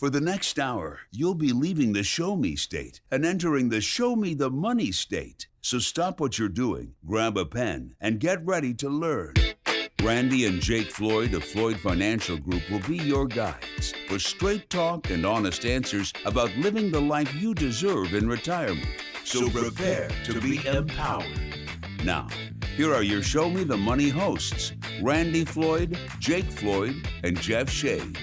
For the next hour, you'll be leaving the Show Me state and entering the Show Me the Money state. So stop what you're doing, grab a pen, and get ready to learn. Randy and Jake Floyd of Floyd Financial Group will be your guides for straight talk and honest answers about living the life you deserve in retirement. So prepare to be empowered. Now, here are your Show Me the Money hosts, Randy Floyd, Jake Floyd, and Jeff Shade.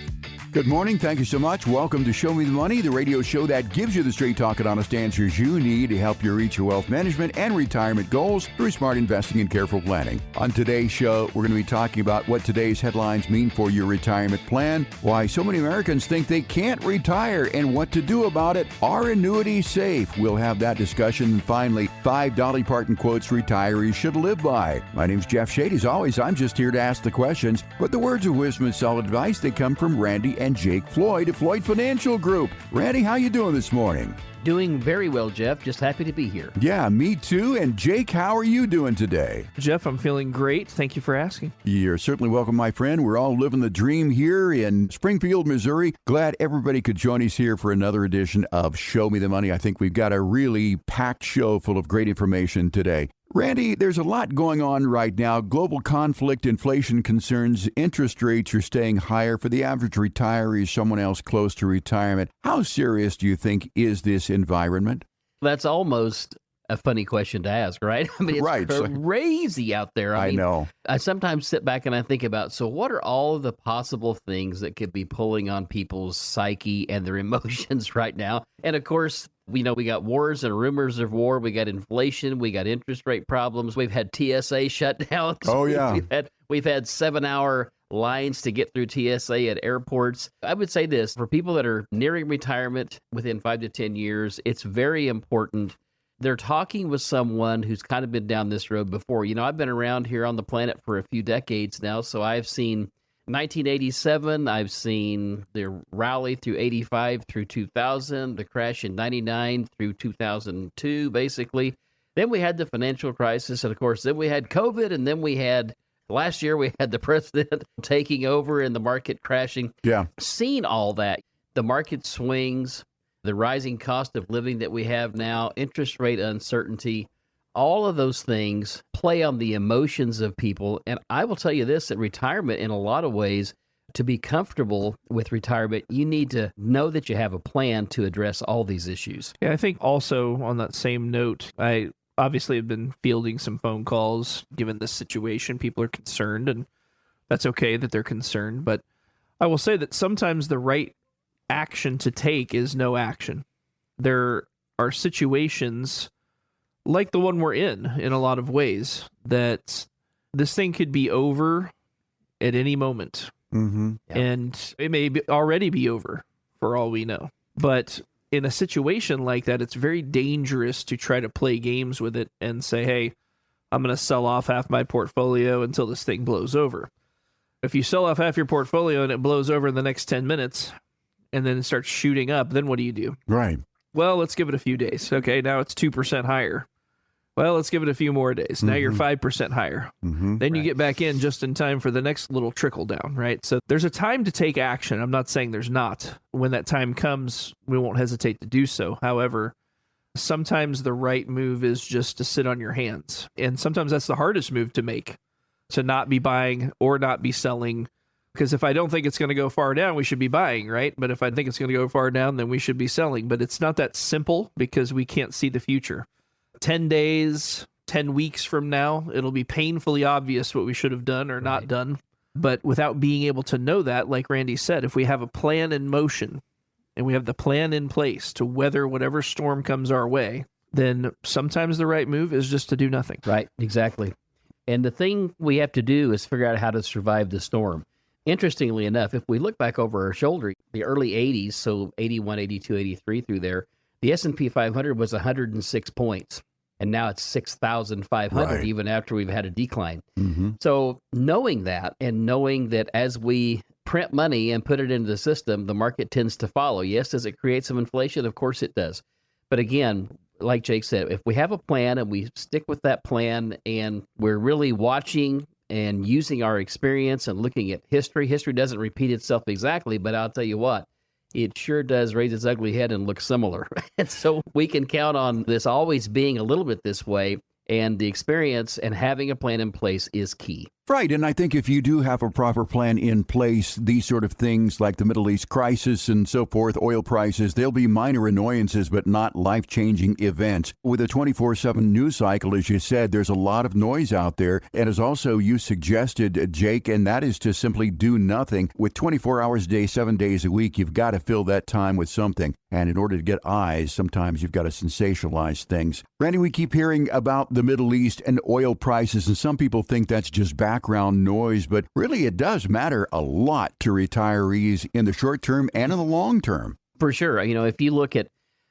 Good morning. Thank you so much. Welcome to Show Me the Money, the radio show that gives you the straight talk and honest answers you need to help you reach your wealth management and retirement goals through smart investing and careful planning. On today's show, we're going to be talking about what today's headlines mean for your retirement plan, why so many Americans think they can't retire, and what to do about it. Are annuities safe? We'll have that discussion. And finally, 5 Dolly Parton quotes retirees should live by. My name's Jeff Shade. As always, I'm just here to ask the questions, but the words of wisdom and solid advice, they come from Randy and Jake Floyd of Floyd Financial Group. Randy, how you doing this morning? Doing very well, Jeff. Just happy to be here. Yeah, me too. And Jake, how are you doing today? Jeff, I'm feeling great. Thank you for asking. You're certainly welcome, my friend. We're all living the dream here in Springfield, Missouri. Glad everybody could join us here for another edition of Show Me the Money. I think we've got a really packed show full of great information today. Randy, there's a lot going on right now. Global conflict, inflation concerns, interest rates are staying higher. For the average retiree, someone else close to retirement, how serious do you think is this environment? That's almost a funny question to ask, right? I mean, it's right. Crazy out there. I mean, know. I sometimes sit back and I think about, so what are all of the possible things that could be pulling on people's psyche and their emotions right now? And of course, we know we got wars and rumors of war. We got inflation. We got interest rate problems. We've had TSA shutdowns. Oh, yeah. We've had 7-hour lines to get through TSA at airports. I would say this, for people that are nearing retirement within 5 to 10 years, it's very important. They're talking with someone who's kind of been down this road before. You know, I've been around here on the planet for a few decades now, so I've seen 1987, I've seen the rally through 85 through 2000, the crash in 99 through 2002, basically. Then we had the financial crisis, and of course, then we had COVID, and then we had, last year, we had the president taking over and the market crashing. Yeah. Seen all that, the market swings, the rising cost of living that we have now, interest rate uncertainty, all of those things play on the emotions of people. And I will tell you this, that retirement, in a lot of ways, to be comfortable with retirement, you need to know that you have a plan to address all these issues. Yeah, I think also on that same note, I obviously have been fielding some phone calls given this situation. People are concerned, and that's okay that they're concerned. But I will say that sometimes the right action to take is no action. There are situations like the one we're in a lot of ways, that this thing could be over at any moment. Mm-hmm. Yeah. And it may already be over for all we know. But in a situation like that, it's very dangerous to try to play games with it and say, hey, I'm going to sell off half my portfolio until this thing blows over. If you sell off half your portfolio and it blows over in the next 10 minutes and then it starts shooting up, then what do you do? Right. Well, let's give it a few days. Okay, now it's 2% higher. Well, let's give it a few more days. Now you're 5% higher. Mm-hmm. Then you get back in just in time for the next little trickle down, right? So there's a time to take action. I'm not saying there's not. When that time comes, we won't hesitate to do so. However, sometimes the right move is just to sit on your hands. And sometimes that's the hardest move to make, to not be buying or not be selling. Because if I don't think it's going to go far down, we should be buying, right? But if I think it's going to go far down, then we should be selling. But it's not that simple because we can't see the future. 10 days, 10 weeks from now, it'll be painfully obvious what we should have done or not done. But without being able to know that, like Randy said, if we have a plan in motion and we have the plan in place to weather whatever storm comes our way, then sometimes the right move is just to do nothing. Right, exactly. And the thing we have to do is figure out how to survive the storm. Interestingly enough, if we look back over our shoulder, the early 80s, so 81, 82, 83 through there, the S&P 500 was 106 points. And now it's 6,500, right, even after we've had a decline. Mm-hmm. So knowing that, and knowing that as we print money and put it into the system, the market tends to follow. Yes, does it create some inflation? Of course it does. But again, like Jake said, if we have a plan and we stick with that plan and we're really watching and using our experience and looking at history doesn't repeat itself exactly, but I'll tell you what, it sure does raise its ugly head and look similar. And so we can count on this always being a little bit this way. And the experience and having a plan in place is key. Right. And I think if you do have a proper plan in place, these sort of things like the Middle East crisis and so forth, oil prices, they'll be minor annoyances, but not life-changing events. With a 24/7 news cycle, as you said, there's a lot of noise out there. And as also you suggested, Jake, and that is to simply do nothing. With 24 hours a day, 7 days a week, you've got to fill that time with something. And in order to get eyes, sometimes you've got to sensationalize things. Randy, we keep hearing about the Middle East and oil prices, and some people think that's just background noise, but really it does matter a lot to retirees in the short term and in the long term. For sure. If you look at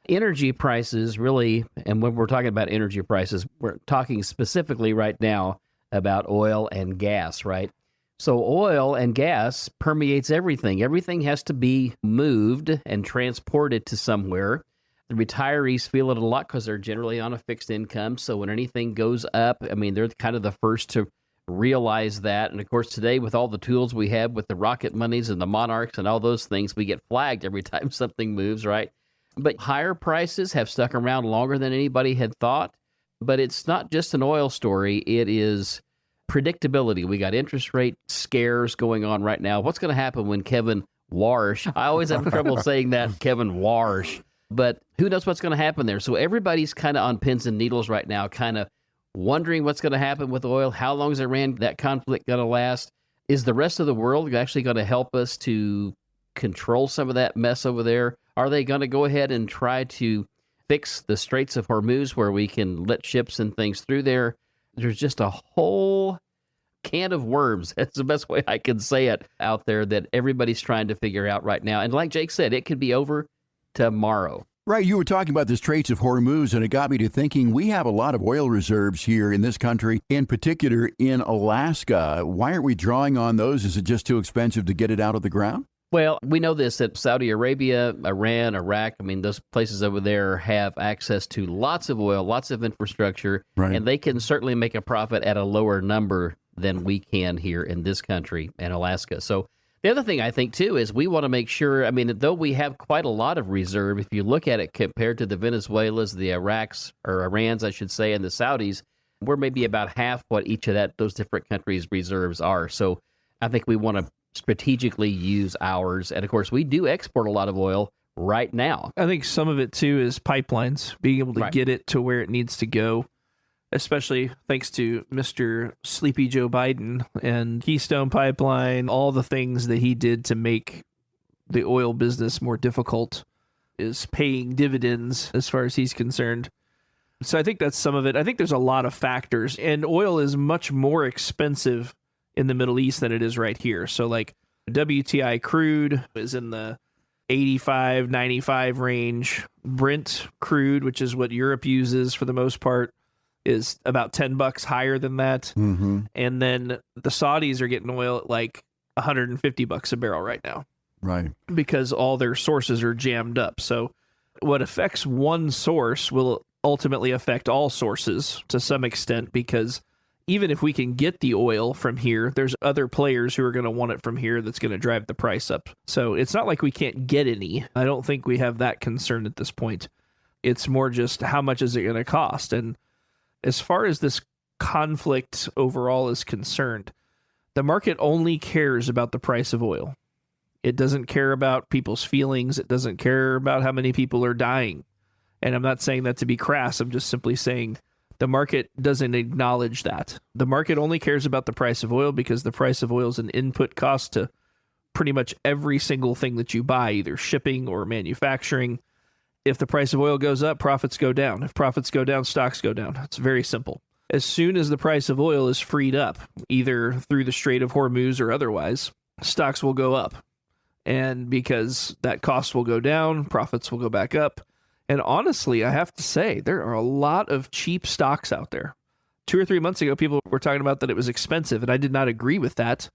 energy prices, really, and when we're talking about energy prices, we're talking specifically right now about oil and gas, right? So oil and gas permeates everything. Everything has to be moved and transported to somewhere. The retirees feel it a lot because they're generally on a fixed income. So when anything goes up, they're kind of the first to realize that. And of course, today with all the tools we have with the rocket monies and the monarchs and all those things, we get flagged every time something moves, right? But higher prices have stuck around longer than anybody had thought. But it's not just an oil story. It is predictability. We got interest rate scares going on right now. What's going to happen when Kevin Warsh, I always have trouble saying that, Kevin Warsh, but who knows what's going to happen there? So everybody's kind of on pins and needles right now, kind of wondering what's going to happen with oil. How long is that conflict going to last? Is the rest of the world actually going to help us to control some of that mess over there? Are they going to go ahead and try to fix the Straits of Hormuz where we can let ships and things through there? There's just a whole can of worms. That's the best way I can say it out there that everybody's trying to figure out right now. And like Jake said, it could be over tomorrow. Right. You were talking about the Straits of Hormuz, and it got me to thinking we have a lot of oil reserves here in this country, in particular in Alaska. Why aren't we drawing on those? Is it just too expensive to get it out of the ground? Well, we know this, that Saudi Arabia, Iran, Iraq, those places over there have access to lots of oil, lots of infrastructure, right, and they can certainly make a profit at a lower number than we can here in this country and Alaska. So the other thing I think, too, is we want to make sure, though we have quite a lot of reserve, if you look at it compared to the Venezuelas, the Iraqs, or Irans, I should say, and the Saudis, we're maybe about half what each of those different countries' reserves are. So I think we want to strategically use ours. And of course, we do export a lot of oil right now. I think some of it too is pipelines, being able to Right. get it to where it needs to go, especially thanks to Mr. Sleepy Joe Biden and Keystone Pipeline, all the things that he did to make the oil business more difficult is paying dividends as far as he's concerned. So I think that's some of it. I think there's a lot of factors, and oil is much more expensive in the Middle East than it is right here. So like WTI crude is in the 85, 95 range. Brent crude, which is what Europe uses for the most part, is about $10 higher than that. Mm-hmm. And then the Saudis are getting oil at like $150 a barrel right now. Right. Because all their sources are jammed up. So what affects one source will ultimately affect all sources to some extent, because even if we can get the oil from here, there's other players who are going to want it from here that's going to drive the price up. So it's not like we can't get any. I don't think we have that concern at this point. It's more just how much is it going to cost? And as far as this conflict overall is concerned, the market only cares about the price of oil. It doesn't care about people's feelings. It doesn't care about how many people are dying. And I'm not saying that to be crass. I'm just simply saying the market doesn't acknowledge that. The market only cares about the price of oil because the price of oil is an input cost to pretty much every single thing that you buy, either shipping or manufacturing. If the price of oil goes up, profits go down. If profits go down, stocks go down. It's very simple. As soon as the price of oil is freed up, either through the Strait of Hormuz or otherwise, stocks will go up. And because that cost will go down, profits will go back up. And honestly, I have to say, there are a lot of cheap stocks out there. 2 or 3 months ago, people were talking about that it was expensive, and I did not agree with that.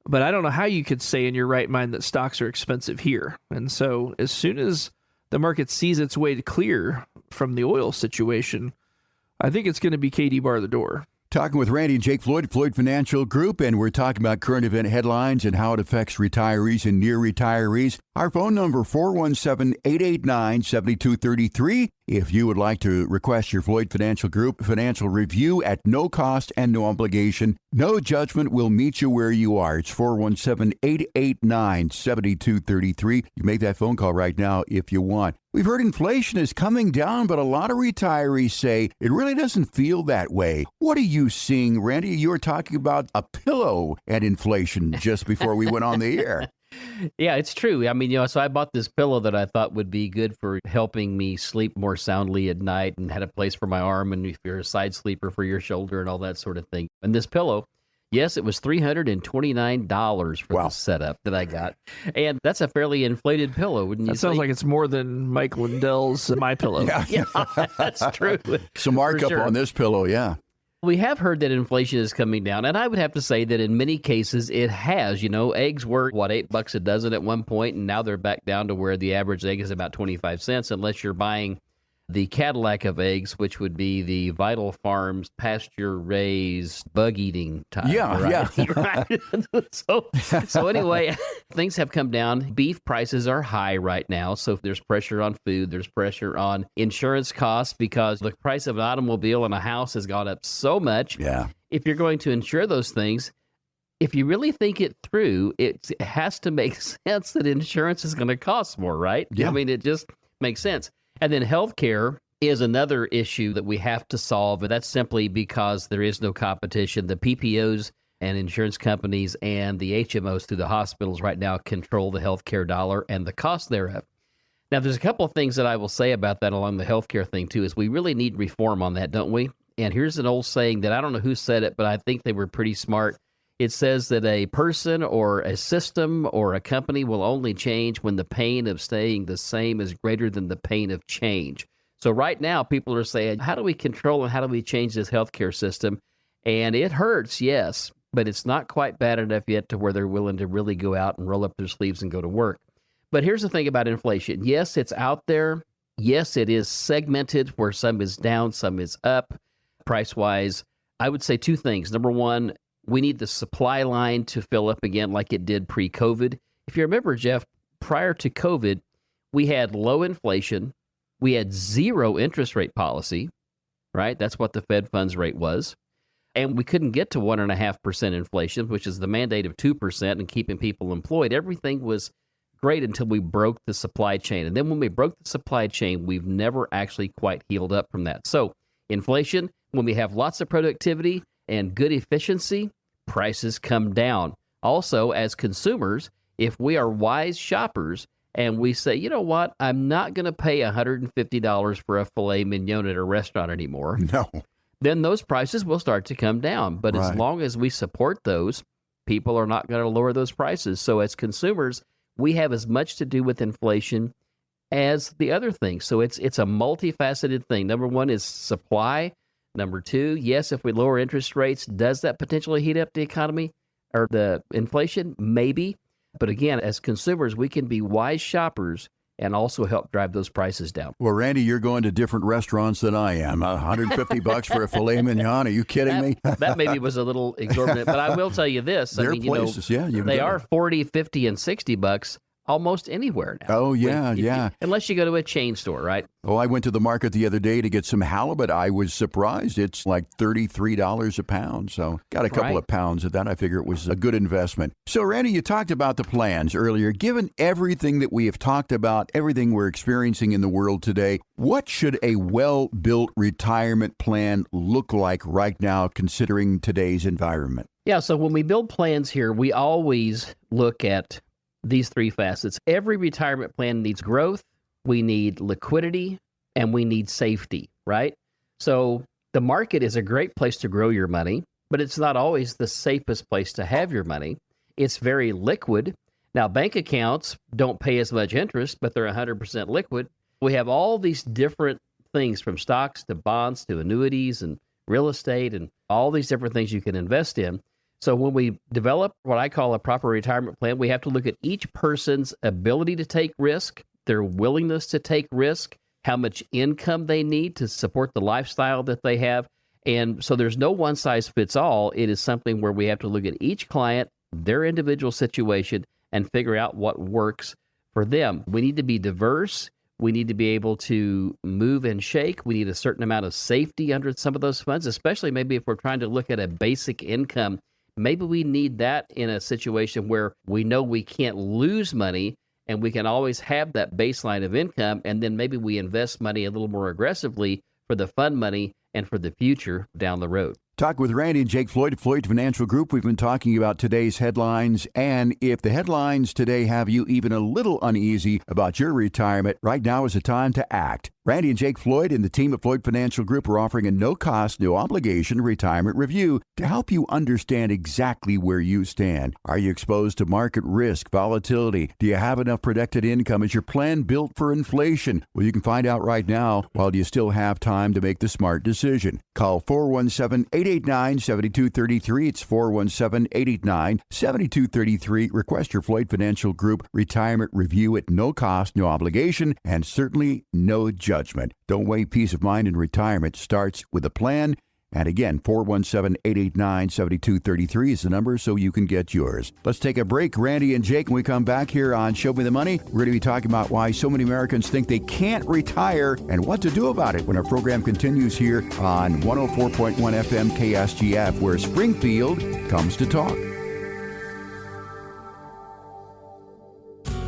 But I don't know how you could say in your right mind that stocks are expensive here. And so as soon as the market sees its way to clear from the oil situation, I think it's going to be Katie bar the door. Talking with Randy and Jake Floyd, Floyd Financial Group, and we're talking about current event headlines and how it affects retirees and near retirees. Our phone number, 417-889-7233. If you would like to request your Floyd Financial Group financial review at no cost and no obligation, no judgment, will meet you where you are. It's 417-889-7233. You make that phone call right now if you want. We've heard inflation is coming down, but a lot of retirees say it really doesn't feel that way. What are you seeing, Randy? You were talking about a pillow and inflation just before we went on the air. Yeah, it's true. I mean, so I bought this pillow that I thought would be good for helping me sleep more soundly at night and had a place for my arm and if you're a side sleeper for your shoulder and all that sort of thing. And this pillow, yes, it was $329 for the setup that I got. And that's a fairly inflated pillow, wouldn't you say? That sounds like it's more than Mike Lindell's My Pillow. Yeah, that's true. Some markup on this pillow, yeah. We have heard that inflation is coming down, and I would have to say that in many cases it has. Eggs were, $8 a dozen at one point, and now they're back down to where the average egg is about 25 cents, unless you're buying the Cadillac of eggs, which would be the Vital Farms pasture-raised bug-eating type. Yeah. Right? So anyway, things have come down. Beef prices are high right now, so if there's pressure on food, there's pressure on insurance costs because the price of an automobile and a house has gone up so much. Yeah. If you're going to insure those things, if you really think it through, it has to make sense that insurance is going to cost more, right? Yeah. I mean, it just makes sense. And then healthcare is another issue that we have to solve, and that's simply because there is no competition. The PPOs and insurance companies and the HMOs through the hospitals right now control the healthcare dollar and the cost thereof. Now, there's a couple of things that I will say about that along the healthcare thing, too, is we really need reform on that, don't we? And here's an old saying that I don't know who said it, but I think they were pretty smart. It says that a person or a system or a company will only change when the pain of staying the same is greater than the pain of change. So right now, people are saying, how do we control and how do we change this healthcare system? And it hurts, yes, but it's not quite bad enough yet to where they're willing to really go out and roll up their sleeves and go to work. But here's the thing about inflation. Yes, it's out there. Yes, it is segmented where some is down, some is up price-wise. I would say two things. Number one, we need the supply line to fill up again like it did pre-COVID. If you remember, Jeff, prior to COVID, we had low inflation. We had zero interest rate policy, right? That's what the Fed funds rate was. And we couldn't get to 1.5% inflation, which is the mandate of 2% and keeping people employed. Everything was great until we broke the supply chain. And then when we broke the supply chain, we've never actually quite healed up from that. So inflation, when we have lots of productivity and good efficiency, prices come down. Also, as consumers, if we are wise shoppers and we say, you know what, I'm not going to pay $150 for a filet mignon at a restaurant anymore, No. then those prices will start to come down. But as long as we support those, people are not going to lower those prices. So as consumers, we have as much to do with inflation as the other things. So it's a multifaceted thing. Number one is supply. Number two, yes, if we lower interest rates, does that potentially heat up the economy or the inflation? Maybe. But again, as consumers, we can be wise shoppers and also help drive those prices down. Well, Randy, you're going to different restaurants than I am. $150 for a filet mignon. Are you kidding me? That maybe was a little exorbitant, but I will tell you this. There are places, they are $40, $50, and $60 almost anywhere now. Oh, yeah. Unless you go to a chain store, right? Oh, I went to the market the other day to get some halibut. I was surprised. It's like $33 a pound. So got a couple of pounds of that. I figure it was a good investment. So, Randy, you talked about the plans earlier. Given everything that we have talked about, everything we're experiencing in the world today, what should a well-built retirement plan look like right now, considering today's environment? Yeah, so when we build plans here, we always look at these three facets. Every retirement plan needs growth, we need liquidity, and we need safety, right? So the market is a great place to grow your money, but it's not always the safest place to have your money. It's very liquid. Now, bank accounts don't pay as much interest, but they're 100% liquid. We have all these different things from stocks to bonds to annuities and real estate and all these different things you can invest in. So when we develop what I call a proper retirement plan, we have to look at each person's ability to take risk, their willingness to take risk, how much income they need to support the lifestyle that they have, And so there's no one size fits all. It is something where we have to look at each client, their individual situation, and figure out what works for them. We need to be diverse. We need to be able to move and shake. We need a certain amount of safety under some of those funds, especially maybe if we're trying to look at a basic income. Maybe we need that in a situation where we know we can't lose money and we can always have that baseline of income. And then maybe we invest money a little more aggressively for the fund money and for the future down the road. Talk with Randy and Jake Floyd of Floyd Financial Group. We've been talking about today's headlines, and if the headlines today have you even a little uneasy about your retirement, right now is the time to act. Randy and Jake Floyd and the team at Floyd Financial Group are offering a no-cost, no-obligation retirement review to help you understand exactly where you stand. Are you exposed to market risk, volatility? Do you have enough protected income? Is your plan built for inflation? Well, you can find out right now while you still have time to make the smart decision. Call 417-889-7233. It's 417-889-7233. Request your Floyd Financial Group retirement review at no cost, no obligation, and certainly no judgment. Don't weigh peace of mind in retirement. Starts with a plan. And again, 417-889-7233 is the number so you can get yours. Let's take a break. Randy and Jake, when we come back here on Show Me the Money, we're going to be talking about why so many Americans think they can't retire and what to do about it when our program continues here on 104.1 FM KSGF, where Springfield comes to talk.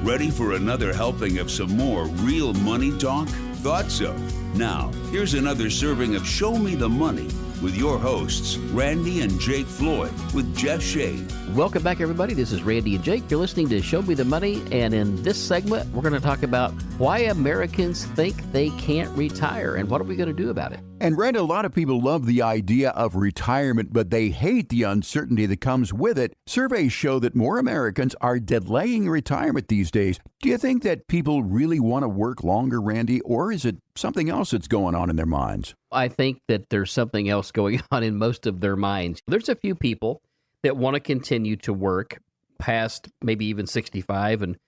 Ready for another helping of some more real money talk? Thought so. Now, here's another serving of Show Me the Money with your hosts, Randy and Jake Floyd, with Jeff Shea. Welcome back, everybody. This is Randy and Jake. You're listening to Show Me the Money, and in this segment, we're going to talk about why Americans think they can't retire and what are we going to do about it. And Randy, a lot of people love the idea of retirement, but they hate the uncertainty that comes with it. Surveys show that more Americans are delaying retirement these days. Do you think that people really want to work longer, Randy, or is it something else that's going on in their minds? I think that there's something else going on in most of their minds. There's a few people that want to continue to work past maybe even 65, and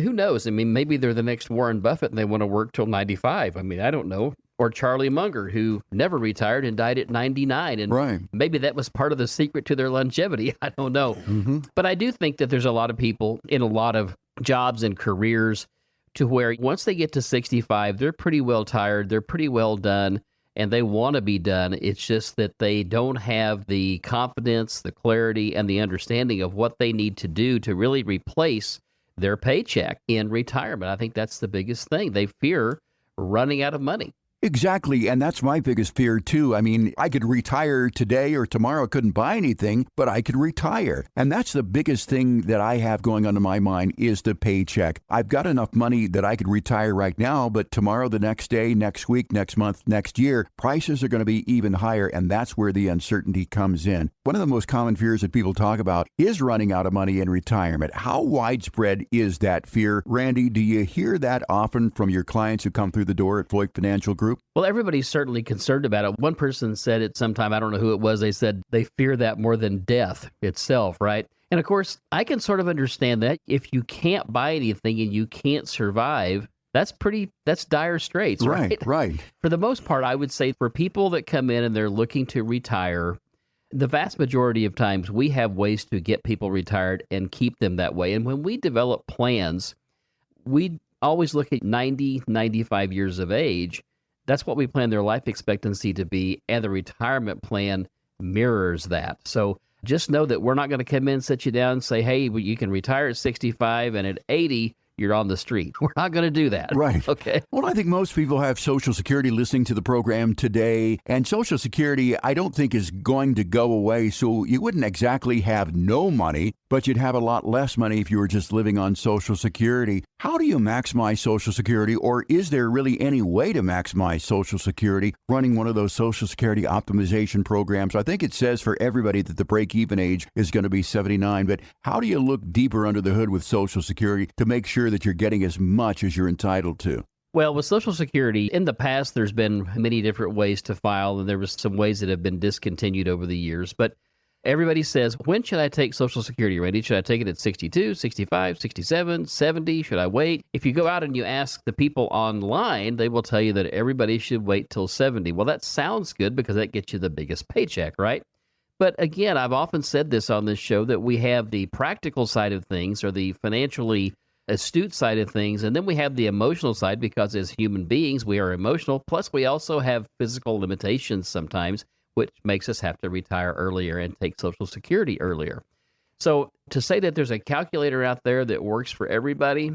who knows? I mean, maybe they're the next Warren Buffett and they want to work till 95. I mean, I don't know. Or Charlie Munger, who never retired and died at 99. And right. Maybe that was part of the secret to their longevity. I don't know. Mm-hmm. But I do think that there's a lot of people in a lot of jobs and careers to where once they get to 65, they're pretty well tired, they're pretty well done, and they want to be done. It's just that they don't have the confidence, the clarity, and the understanding of what they need to do to really replace their paycheck in retirement. I think that's the biggest thing. They fear running out of money. Exactly, and that's my biggest fear, too. I mean, I could retire today or tomorrow, couldn't buy anything, but I could retire. And that's the biggest thing that I have going on in my mind is the paycheck. I've got enough money that I could retire right now, but tomorrow, the next day, next week, next month, next year, prices are going to be even higher, and that's where the uncertainty comes in. One of the most common fears that people talk about is running out of money in retirement. How widespread is that fear? Randy, do you hear that often from your clients who come through the door at Floyd Financial Group? Well, everybody's certainly concerned about it. One person said it sometime, I don't know who it was, they said they fear that more than death itself, right? And of course, I can sort of understand that. If you can't buy anything and you can't survive, that's dire straits, right? Right. For the most part, I would say for people that come in and they're looking to retire, the vast majority of times we have ways to get people retired and keep them that way. And when we develop plans, we always look at 90, 95 years of age. That's what we plan their life expectancy to be, and the retirement plan mirrors that. So just know that we're not going to come in, sit you down, and say, hey, you can retire at 65, and at 80, you're on the street. We're not going to do that. Right. Okay. Well, I think most people have Social Security listening to the program today, and Social Security, I don't think, is going to go away. So you wouldn't exactly have no money, but you'd have a lot less money if you were just living on Social Security. How do you maximize Social Security, or is there really any way to maximize Social Security running one of those Social Security optimization programs? I think it says for everybody that the break-even age is going to be 79, but how do you look deeper under the hood with Social Security to make sure that you're getting as much as you're entitled to? Well, with Social Security, in the past, there's been many different ways to file, and there was some ways that have been discontinued over the years. But Everybody says, when should I take Social Security, Randy? Should I take it at 62, 65, 67, 70? Should I wait? If you go out and you ask the people online, they will tell you that everybody should wait till 70. Well, that sounds good because that gets you the biggest paycheck, right? But again, I've often said this on this show that we have the practical side of things or the financially astute side of things, and then we have the emotional side because as human beings, we are emotional. Plus, we also have physical limitations sometimes, which makes us have to retire earlier and take Social Security earlier. So to say that there's a calculator out there that works for everybody,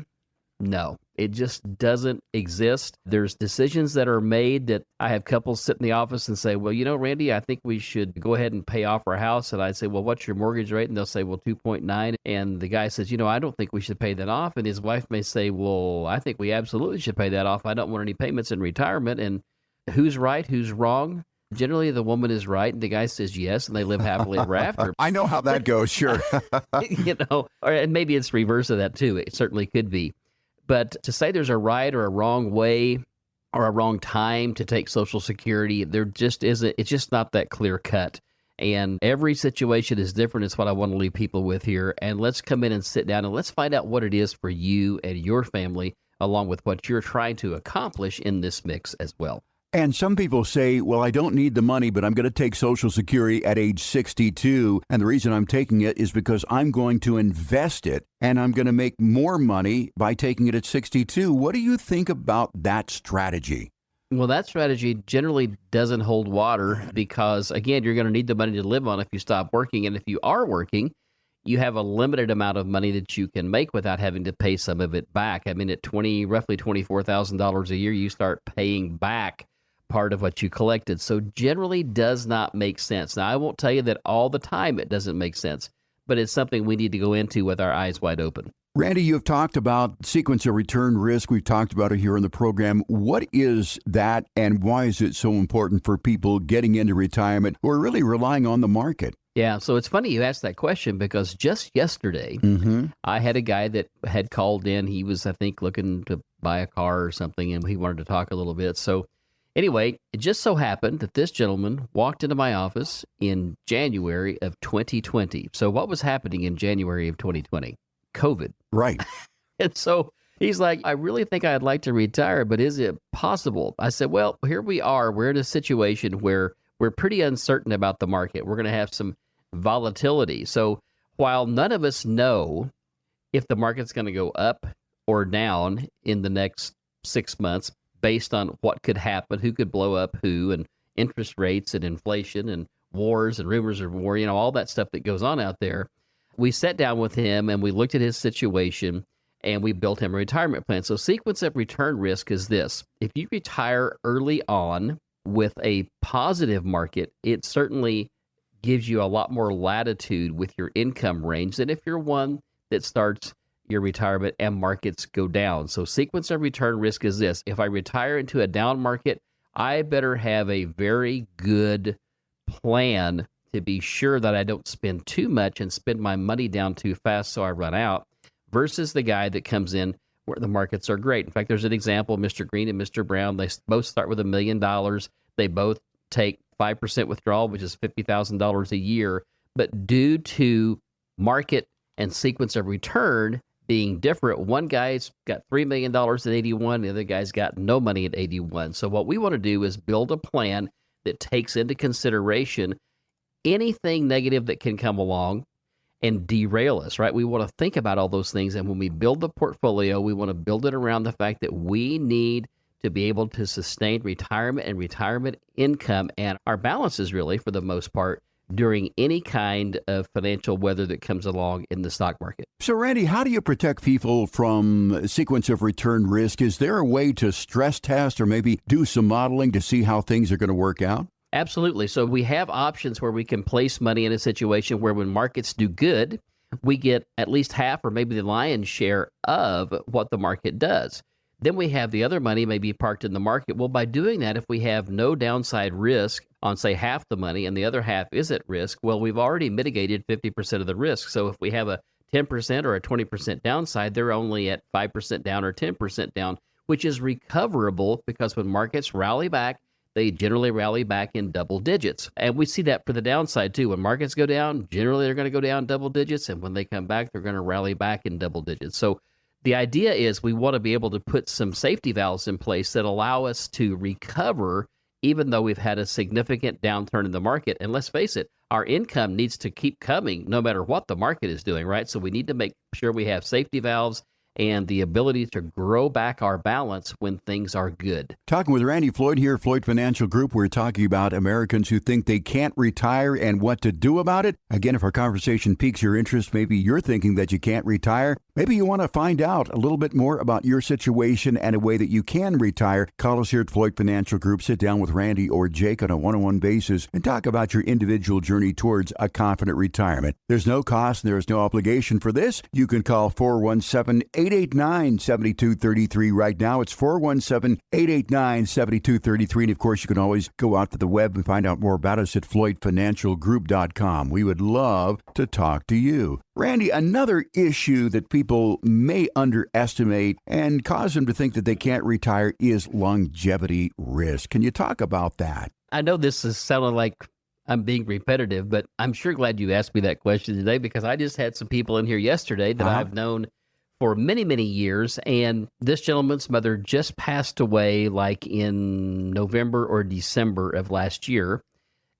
no, it just doesn't exist. There's decisions that are made that I have couples sit in the office and say, well, Randy, I think we should go ahead and pay off our house. And I say, well, what's your mortgage rate? And they'll say, well, 2.9. And the guy says, I don't think we should pay that off. And his wife may say, well, I think we absolutely should pay that off. I don't want any payments in retirement. And who's right? Who's wrong? Generally, the woman is right, and the guy says yes, and they live happily ever after. I know how that goes, sure. And maybe it's reverse of that, too. It certainly could be. But to say there's a right or a wrong way or a wrong time to take Social Security, there just isn't. It's just not that clear cut. And every situation is different. It's what I want to leave people with here. And let's come in and sit down, and let's find out what it is for you and your family, along with what you're trying to accomplish in this mix as well. And some people say, well, I don't need the money, but I'm going to take Social Security at age 62. And the reason I'm taking it is because I'm going to invest it and I'm going to make more money by taking it at 62. What do you think about that strategy? Well, that strategy generally doesn't hold water because, again, you're going to need the money to live on if you stop working. And if you are working, you have a limited amount of money that you can make without having to pay some of it back. I mean, at roughly $24,000 a year, you start paying back part of what you collected. So generally does not make sense. Now, I won't tell you that all the time it doesn't make sense, but it's something we need to go into with our eyes wide open. Randy, you've talked about sequence of return risk. We've talked about it here in the program. What is that, and why is it so important for people getting into retirement who are really relying on the market? Yeah, so it's funny you asked that question because just yesterday, I had a guy that had called in. He was, I think, looking to buy a car or something, and he wanted to talk a little bit. So anyway, it just so happened that this gentleman walked into my office in January of 2020. So what was happening in January of 2020? COVID. Right. And so he's like, I really think I'd like to retire, but is it possible? I said, well, here we are. We're in a situation where we're pretty uncertain about the market. We're going to have some volatility. So while none of us know if the market's going to go up or down in the next 6 months, based on what could happen, who could blow up who, and interest rates and inflation and wars and rumors of war, all that stuff that goes on out there. We sat down with him and we looked at his situation and we built him a retirement plan. So sequence of return risk is this. If you retire early on with a positive market, it certainly gives you a lot more latitude with your income range than if you're one that starts your retirement and markets go down. So sequence of return risk is this. If I retire into a down market, I better have a very good plan to be sure that I don't spend too much and spend my money down too fast so I run out, versus the guy that comes in where the markets are great. In fact, there's an example, Mr. Green and Mr. Brown. They both start with $1 million. They both take 5% withdrawal, which is $50,000 a year. But due to market and sequence of return being different, one guy's got $3 million at 81, the other guy's got no money at 81. So what we want to do is build a plan that takes into consideration anything negative that can come along and derail us, right? We want to think about all those things. And when we build the portfolio, we want to build it around the fact that we need to be able to sustain retirement and retirement income and our balances, really, for the most part, during any kind of financial weather that comes along in the stock market. So, Randy, how do you protect people from sequence of return risk? Is there a way to stress test or maybe do some modeling to see how things are going to work out? Absolutely. So we have options where we can place money in a situation where when markets do good, we get at least half or maybe the lion's share of what the market does. Then we have the other money maybe parked in the market. Well, by doing that, if we have no downside risk on, say, half the money and the other half is at risk, well, we've already mitigated 50% of the risk. So if we have a 10% or a 20% downside, they're only at 5% down or 10% down, which is recoverable because when markets rally back, they generally rally back in double digits. And we see that for the downside too. When markets go down, generally they're going to go down double digits. And when they come back, they're going to rally back in double digits. So the idea is we want to be able to put some safety valves in place that allow us to recover even though we've had a significant downturn in the market. And let's face it, our income needs to keep coming no matter what the market is doing, right? So we need to make sure we have safety valves and the ability to grow back our balance when things are good. Talking with Randy Floyd here, Floyd Financial Group. We're talking about Americans who think they can't retire and what to do about it. Again, if our conversation piques your interest, maybe you're thinking that you can't retire. Maybe you want to find out a little bit more about your situation and a way that you can retire. Call us here at Floyd Financial Group. Sit down with Randy or Jake on a one-on-one basis and talk about your individual journey towards a confident retirement. There's no cost and there is no obligation for this. You can call 417-889-7233 right now. It's 417-889-7233. And of course, you can always go out to the web and find out more about us at floydfinancialgroup.com. We would love to talk to you. Randy, another issue that people may underestimate and cause them to think that they can't retire is longevity risk. Can you talk about that? I know this is sounding like I'm being repetitive, but I'm sure glad you asked me that question today because I just had some people in here yesterday that I've known for many, many years. And this gentleman's mother just passed away like in November or December of last year,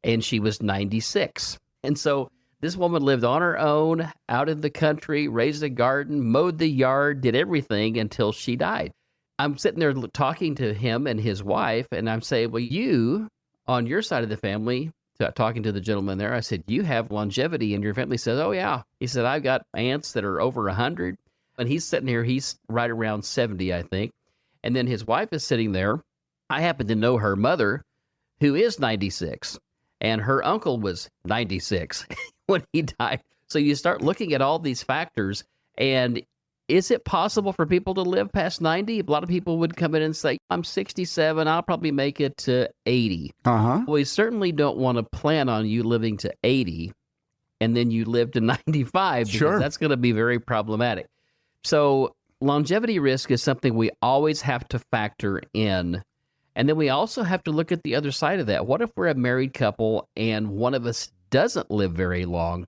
and she was 96. And so this woman lived on her own, out in the country, raised a garden, mowed the yard, did everything until she died. I'm sitting there talking to him and his wife, and I'm saying, well, you, on your side of the family, talking to the gentleman there, I said, you have longevity in your family. He says, oh, yeah. He said, I've got aunts that are over 100. And he's sitting here, he's right around 70, I think. And then his wife is sitting there. I happen to know her mother, who is 96, and her uncle was 96 when he died. So you start looking at all these factors, and is it possible for people to live past 90? A lot of people would come in and say, I'm 67, I'll probably make it to 80. Well, we certainly don't want to plan on you living to 80, and then you live to 95, because that's going to be very problematic. So longevity risk is something we always have to factor in. And then we also have to look at the other side of that. What if we're a married couple and one of us doesn't live very long?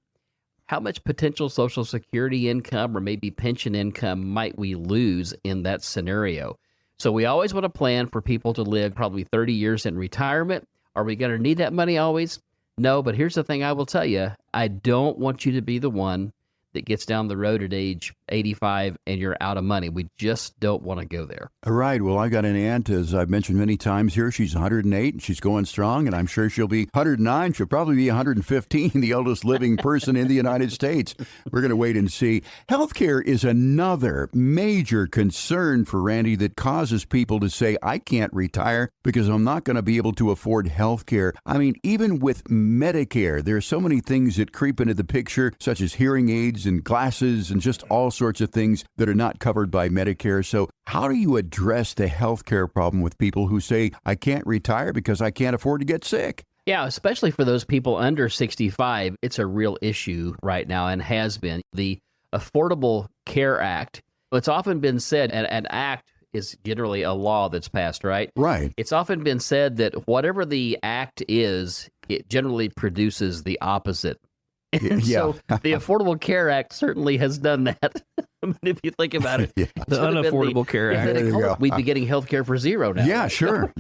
How much potential Social Security income or maybe pension income might we lose in that scenario? So we always want to plan for people to live probably 30 years in retirement. Are we going to need that money always? No, but here's the thing I will tell you. I don't want you to be the one that gets down the road at age 85 and you're out of money. We just don't want to go there. All right. Well, I got an aunt, as I've mentioned many times here. She's 108 and she's going strong, and I'm sure she'll be 109. She'll probably be 115, the oldest living person in the United States. We're going to wait and see. Healthcare is another major concern for Randy that causes people to say, I can't retire because I'm not going to be able to afford healthcare. I mean, even with Medicare, there are so many things that creep into the picture, such as hearing aids and glasses and just all sorts of things that are not covered by Medicare. So how do you address the healthcare problem with people who say, I can't retire because I can't afford to get sick? Yeah, especially for those people under 65, it's a real issue right now and has been. The Affordable Care Act, it's often been said, an act is generally a law that's passed, right? Right. It's often been said that whatever the act is, it generally produces the opposite. And so the Affordable Care Act certainly has done that. If you think about it, the Unaffordable Care Act. We'd be getting health care for zero now. Yeah, sure.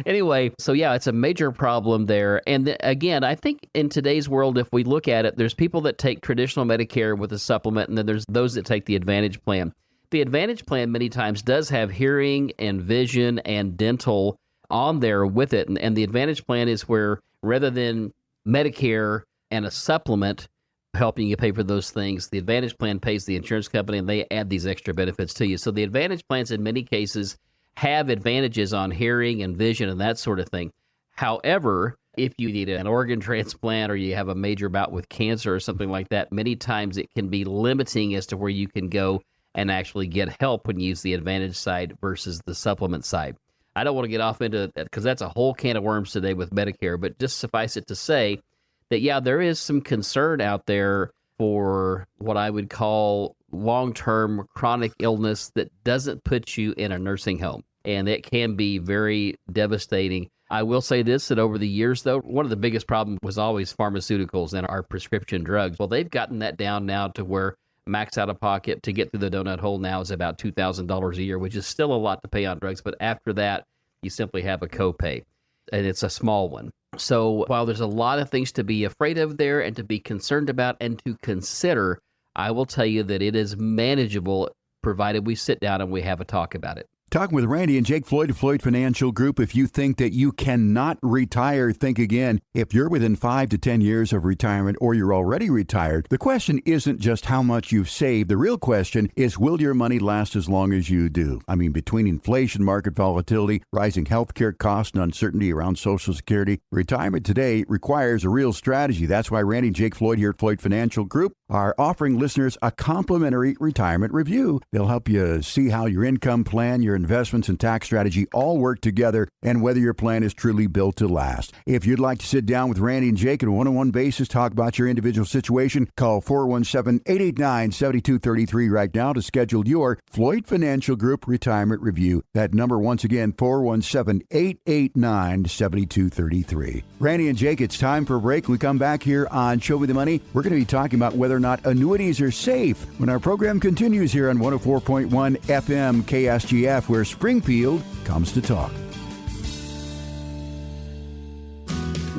Anyway, so yeah, it's a major problem there. And again, I think in today's world, if we look at it, there's people that take traditional Medicare with a supplement, and then there's those that take the Advantage plan. The Advantage plan many times does have hearing and vision and dental on there with it. And the Advantage plan is where rather than Medicare and a supplement helping you pay for those things, the Advantage plan pays the insurance company and they add these extra benefits to you. So the Advantage plans in many cases have advantages on hearing and vision and that sort of thing. However, if you need an organ transplant or you have a major bout with cancer or something like that, many times it can be limiting as to where you can go and actually get help when you use the Advantage side versus the supplement side. I don't want to get off into that because that's a whole can of worms today with Medicare, but just suffice it to say that, yeah, there is some concern out there for what I would call long-term chronic illness that doesn't put you in a nursing home. And it can be very devastating. I will say this, that over the years, though, one of the biggest problems was always pharmaceuticals and our prescription drugs. Well, they've gotten that down now to where max out of pocket to get through the donut hole now is about $2,000 a year, which is still a lot to pay on drugs. But after that, you simply have a copay, and it's a small one. So while there's a lot of things to be afraid of there and to be concerned about and to consider, I will tell you that it is manageable provided we sit down and we have a talk about it. Talking with Randy and Jake Floyd of Floyd Financial Group. If you think that you cannot retire, think again. If you're within 5 to 10 years of retirement or you're already retired, the question isn't just how much you've saved. The real question is, will your money last as long as you do? I mean, between inflation, market volatility, rising healthcare costs, and uncertainty around Social Security, retirement today requires a real strategy. That's why Randy and Jake Floyd here at Floyd Financial Group are offering listeners a complimentary retirement review. They'll help you see how your income plan, your investments, and tax strategy all work together and whether your plan is truly built to last. If you'd like to sit down with Randy and Jake on a one-on-one basis, talk about your individual situation, call 417-889-7233 right now to schedule your Floyd Financial Group retirement review. That number, once again, 417-889-7233. Randy and Jake, it's time for a break. When we come back here on Show Me the Money, we're going to be talking about whether or not annuities are safe when our program continues here on 104.1 FM KSGF, where Springfield comes to talk.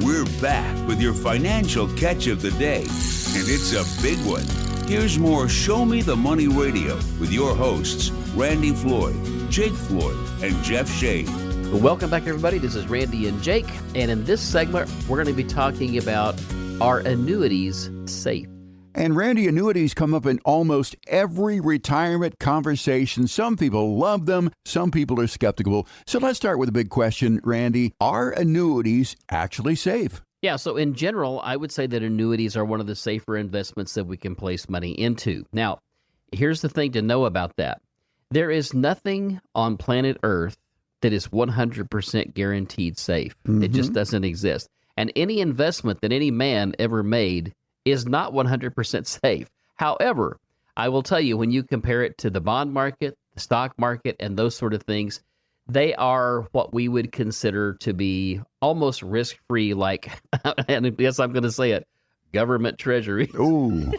We're back with your financial catch of the day, and it's a big one. Here's more Show Me the Money Radio with your hosts, Randy Floyd, Jake Floyd, and Jeff Shade. Well, welcome back, everybody. This is Randy and Jake, and in this segment, we're going to be talking about, are annuities safe? And Randy, annuities come up in almost every retirement conversation. Some people love them, some people are skeptical. So let's start with a big question, Randy. Are annuities actually safe? Yeah, so in general, I would say that annuities are one of the safer investments that we can place money into. Now, here's the thing to know about that. There is nothing on planet Earth that is 100% guaranteed safe. It just doesn't exist. And any investment that any man ever made is not 100% safe. However, I will tell you, when you compare it to the bond market, the stock market, and those sort of things, they are what we would consider to be almost risk-free, like, and yes, I'm going to say it, government treasury. Ooh,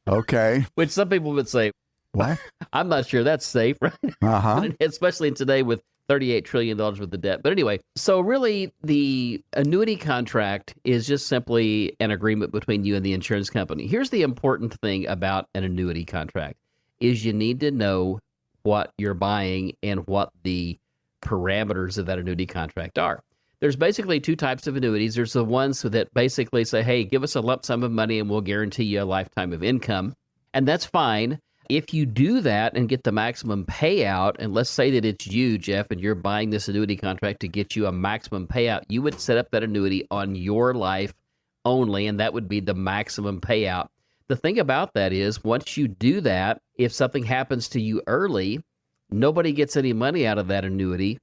okay. Which some people would say, what? I'm not sure that's safe, right? Uh-huh. Especially today with $38 trillion worth of debt. But anyway, so really the annuity contract is just simply an agreement between you and the insurance company. Here's the important thing about an annuity contract is you need to know what you're buying and what the parameters of that annuity contract are. There's basically two types of annuities. There's the ones that basically say, hey, give us a lump sum of money and we'll guarantee you a lifetime of income. And that's fine. If you do that and get the maximum payout, and let's say that it's you, Jeff, and you're buying this annuity contract to get you a maximum payout, you would set up that annuity on your life only, and that would be the maximum payout. The thing about that is, once you do that, if something happens to you early, nobody gets any money out of that annuity,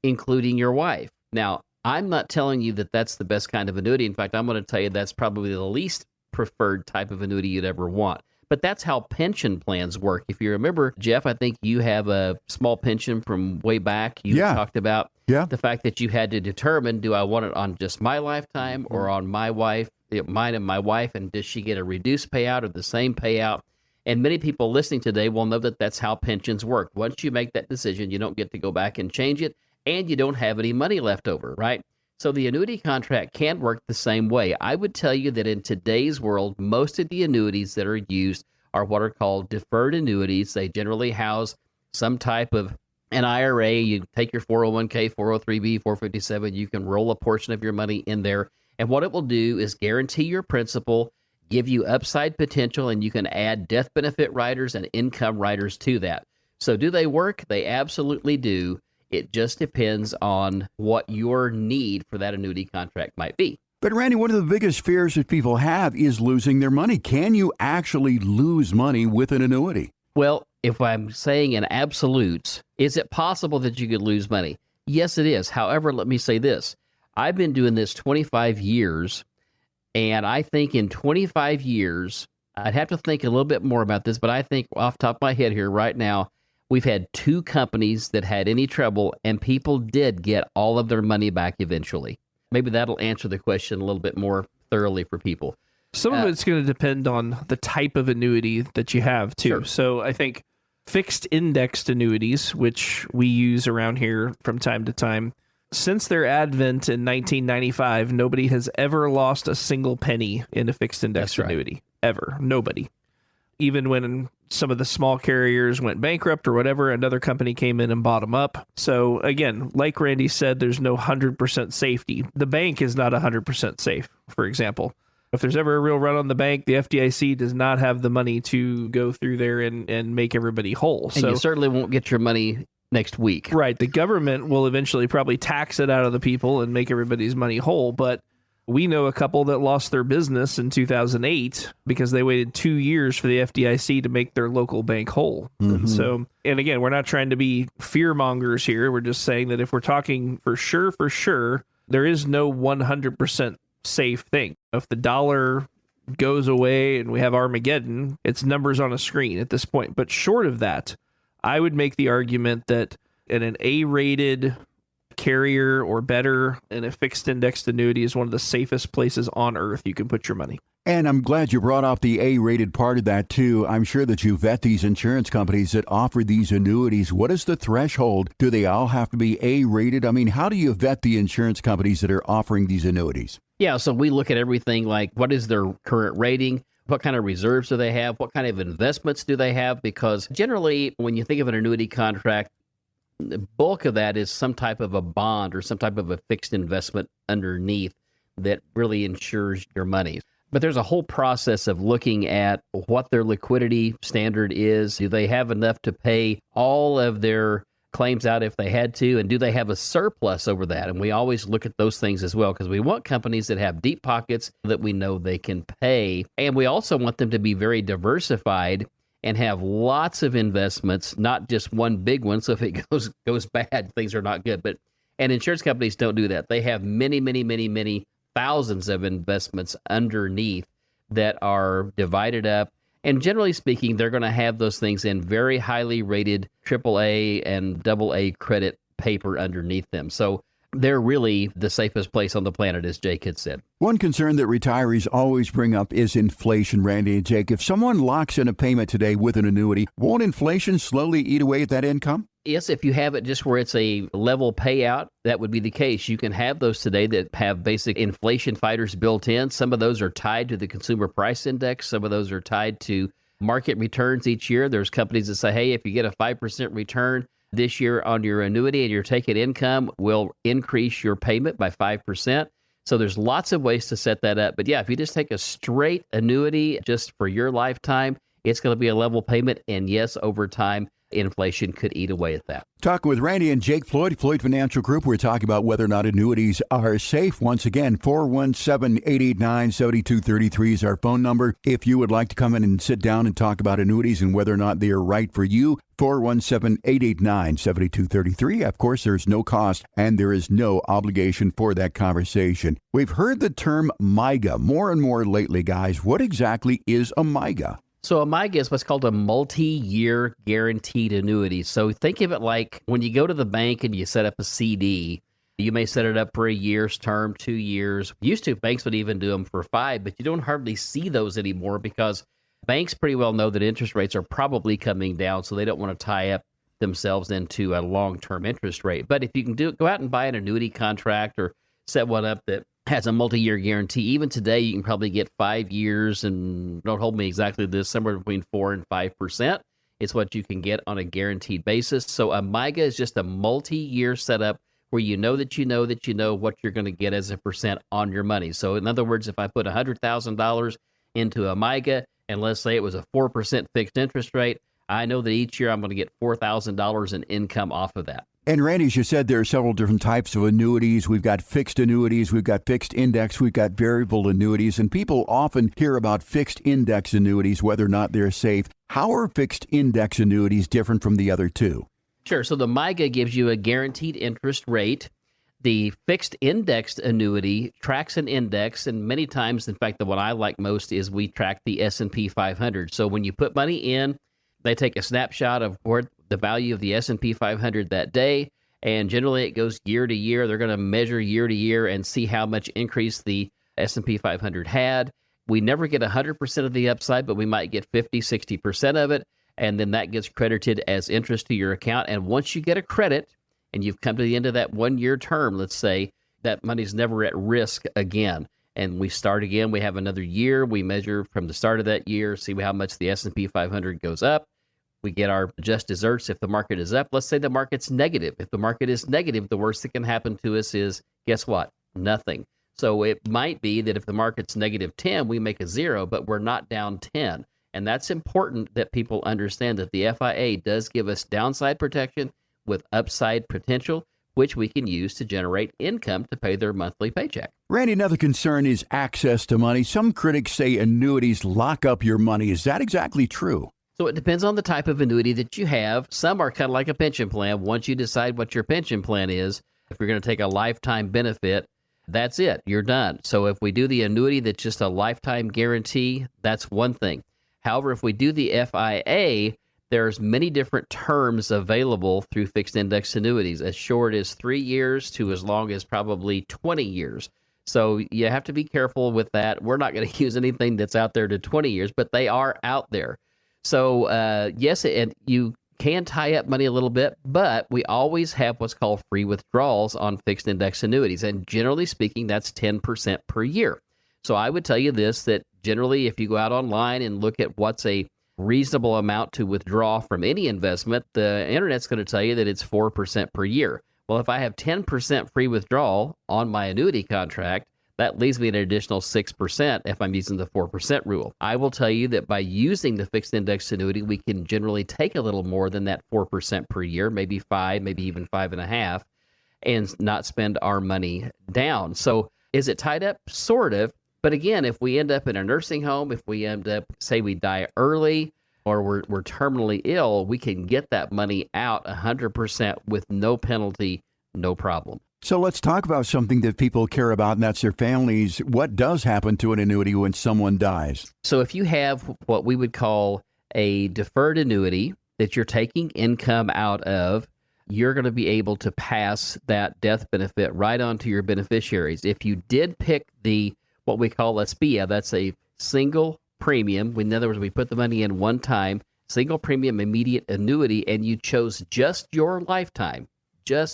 including your wife. Now, I'm not telling you that that's the best kind of annuity. In fact, I'm going to tell you that's probably the least preferred type of annuity you'd ever want. But that's how pension plans work. If you remember, Jeff, I think you have a small pension from way back. You talked about the fact that you had to determine, do I want it on just my lifetime or on my wife, mine and my wife, and does she get a reduced payout or the same payout? And many people listening today will know that that's how pensions work. Once you make that decision, you don't get to go back and change it, and you don't have any money left over, right? So the annuity contract can work the same way. I would tell you that in today's world, most of the annuities that are used are what are called deferred annuities. They generally house some type of an IRA. You take your 401k, 403b, 457, you can roll a portion of your money in there. And what it will do is guarantee your principal, give you upside potential, and you can add death benefit riders and income riders to that. So do they work? They absolutely do. It just depends on what your need for that annuity contract might be. But Randy, one of the biggest fears that people have is losing their money. Can you actually lose money with an annuity? Well, if I'm saying in absolutes, is it possible that you could lose money? Yes, it is. However, let me say this. I've been doing this 25 years, and I think in 25 years, I'd have to think a little bit more about this, but I think off the top of my head here right now, We've had 2 companies that had any trouble, and people did get all of their money back eventually. Maybe that'll answer the question a little bit more thoroughly for people. Some of it's going to depend on the type of annuity that you have, too. Sure. So I think fixed indexed annuities, which we use around here from time to time, since their advent in 1995, nobody has ever lost a single penny in a fixed indexed annuity. Ever. Nobody. Even when some of the small carriers went bankrupt or whatever, another company came in and bought them up. So again, like Randy said, there's no 100% safety. The bank is not 100% safe, for example. If there's ever a real run on the bank, the FDIC does not have the money to go through there and make everybody whole. And you certainly won't get your money next week. Right. The government will eventually probably tax it out of the people and make everybody's money whole. But we know a couple that lost their business in 2008 because they waited 2 years for the FDIC to make their local bank whole. Mm-hmm. And again, we're not trying to be fear mongers here. We're just saying that if we're talking for sure, there is no 100% safe thing. If the dollar goes away and we have Armageddon, it's numbers on a screen at this point. But short of that, I would make the argument that in an A-rated carrier or better in a fixed indexed annuity is one of the safest places on earth you can put your money. And I'm glad you brought up the A-rated part of that, too. I'm sure that you vet these insurance companies that offer these annuities. What is the threshold? Do they all have to be A-rated? I mean, how do you vet the insurance companies that are offering these annuities? Yeah, so we look at everything like what is their current rating? What kind of reserves do they have? What kind of investments do they have? Because generally, when you think of an annuity contract, the bulk of that is some type of a bond or some type of a fixed investment underneath that really insures your money. But there's a whole process of looking at what their liquidity standard is. Do they have enough to pay all of their claims out if they had to? And do they have a surplus over that? And we always look at those things as well because we want companies that have deep pockets that we know they can pay. And we also want them to be very diversified and have lots of investments, not just one big one. So if it goes bad, things are not good. And insurance companies don't do that. They have many thousands of investments underneath that are divided up. And generally speaking, they're going to have those things in very highly rated AAA and AA credit paper underneath them. So they're really the safest place on the planet, as Jake had said. One concern that retirees always bring up is inflation, Randy and Jake. If someone locks in a payment today with an annuity, won't inflation slowly eat away at that income? Yes, if you have it just where it's a level payout, that would be the case. You can have those today that have basic inflation fighters built in. Some of those are tied to the consumer price index. Some of those are tied to market returns each year. There's companies that say, hey, if you get a 5% return this year on your annuity and you're taking income, we'll increase your payment by 5%. So there's lots of ways to set that up. But yeah, if you just take a straight annuity just for your lifetime, it's going to be a level payment. And yes, over time, inflation could eat away at that. Talking with Randy and Jake Floyd Financial Group. We're talking about whether or not annuities are safe. Once again, 417-889-7233 is our phone number. If you would like to come in and sit down and talk about annuities and whether or not they are right for you, 417-889-7233. Of course, there's no cost and there is no obligation for that conversation. We've heard the term MIGA more and more lately, guys. What exactly is a MIGA? So a MIGA is what's called a multi-year guaranteed annuity. So think of it like when you go to the bank and you set up a CD, you may set it up for a year's term, 2 years. Used to, banks would even do them for 5, but you don't hardly see those anymore because banks pretty well know that interest rates are probably coming down, so they don't want to tie up themselves into a long-term interest rate. But if you can go out and buy an annuity contract or set one up that has a multi-year guarantee, even today you can probably get 5 years, and don't hold me exactly to this, somewhere between 4 and 5%. It's what you can get on a guaranteed basis. So a MIGA is just a multi-year setup where you know what you're going to get as a percent on your money. So in other words, if I put $100,000 into a MIGA, and let's say it was a 4% fixed interest rate, I know that each year I'm going to get $4,000 in income off of that. And Randy, as you said, there are several different types of annuities. We've got fixed annuities, we've got fixed index, we've got variable annuities, and people often hear about fixed index annuities, whether or not they're safe. How are fixed index annuities different from the other two? Sure. So the MIGA gives you a guaranteed interest rate. The fixed indexed annuity tracks an index, and many times, in fact, the one I like most is we track the S&P 500. So when you put money in, they take a snapshot of where the value of the S&P 500 that day. And generally it goes year to year. They're going to measure year to year and see how much increase the S&P 500 had. We never get 100% of the upside, but we might get 50, 60% of it. And then that gets credited as interest to your account. And once you get a credit and you've come to the end of that 1 year term, let's say, that money's never at risk again. And we start again. We have another year. We measure from the start of that year, see how much the S&P 500 goes up. We get our just desserts if the market is up. Let's say the market's negative. If the market is negative, the worst that can happen to us is, guess what? Nothing. So it might be that if the market's negative 10, we make a 0, but we're not down 10. And that's important that people understand that the FIA does give us downside protection with upside potential, which we can use to generate income to pay their monthly paycheck. Randy, another concern is access to money. Some critics say annuities lock up your money. Is that exactly true? So it depends on the type of annuity that you have. Some are kind of like a pension plan. Once you decide what your pension plan is, if you're going to take a lifetime benefit, that's it. You're done. So if we do the annuity that's just a lifetime guarantee, that's one thing. However, if we do the FIA, there's many different terms available through fixed index annuities, as short as 3 years to as long as probably 20 years. So you have to be careful with that. We're not going to use anything that's out there to 20 years, but they are out there. So yes, and you can tie up money a little bit, but we always have what's called free withdrawals on fixed index annuities. And generally speaking, that's 10% per year. So I would tell you this, that generally if you go out online and look at what's a reasonable amount to withdraw from any investment, the internet's going to tell you that it's 4% per year. Well, if I have 10% free withdrawal on my annuity contract, that leaves me an additional 6% if I'm using the 4% rule. I will tell you that by using the fixed index annuity, we can generally take a little more than that 4% per year, maybe 5, maybe even 5.5, and not spend our money down. So is it tied up? Sort of. But again, if we end up in a nursing home, if we end up, say we die early, or we're terminally ill, we can get that money out 100% with no penalty, no problem. So let's talk about something that people care about, and that's their families. What does happen to an annuity when someone dies? So if you have what we would call a deferred annuity that you're taking income out of, you're going to be able to pass that death benefit right on to your beneficiaries. If you did pick what we call a SPIA, that's a single premium. In other words, we put the money in one time, single premium immediate annuity, and you chose just your lifetime, I